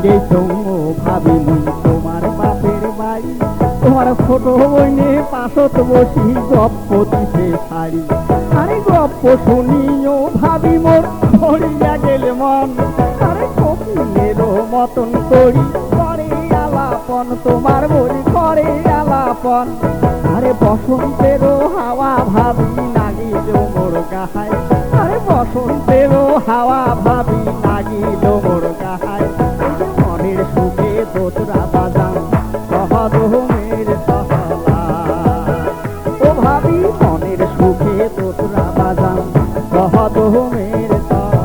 গেছো ভাবি মুই তোমার বাপের বাড়ি, তোমার ছোট বইনে পাশত বসি গপ্প দিতে শাড়ি। আরে গপ্প শুনিও ভাবি মোর ধরিয়া গেলে মন, আরে কপিলের মতন করি করে আলাপন, তোমার বলি করে আলাপন। আরে বসন্তেরও হাওয়া ভাবি লাগিল মোর গাহায়, আরে বসন্তেরও হাওয়া ভাবি লাগিল মোর গাহায়। মনের সুখে দোতরা বাজান সহদমের সহলা, ও ভাবি মনের সুখে দোতরা বাজান সহদমের সহলা।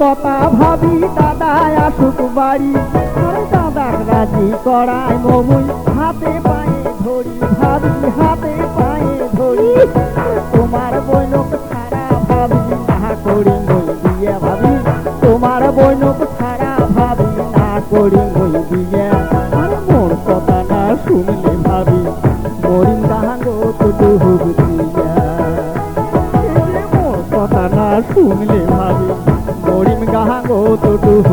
কথা ভাবি দাদা আসুক বাড়ি, দাদা রাজি করায় মমুই হাতে পায়ে ধরি, ভাবি হাতে পায়ে ধরি। তোমার বৈনক ছাড়া ভাবি না করি মই বিয়ে, ভাবি তোমার বৈনক ছাড়া ভাবি না করি মই বিয়ে। আর মোর কথা না শুনলে ভাবি মরিম ডাঙ্গো তো ডুব দিয়া, মোর কথা না শুনলে ভাবি মরিম গাহাঙ্গো তো ডুব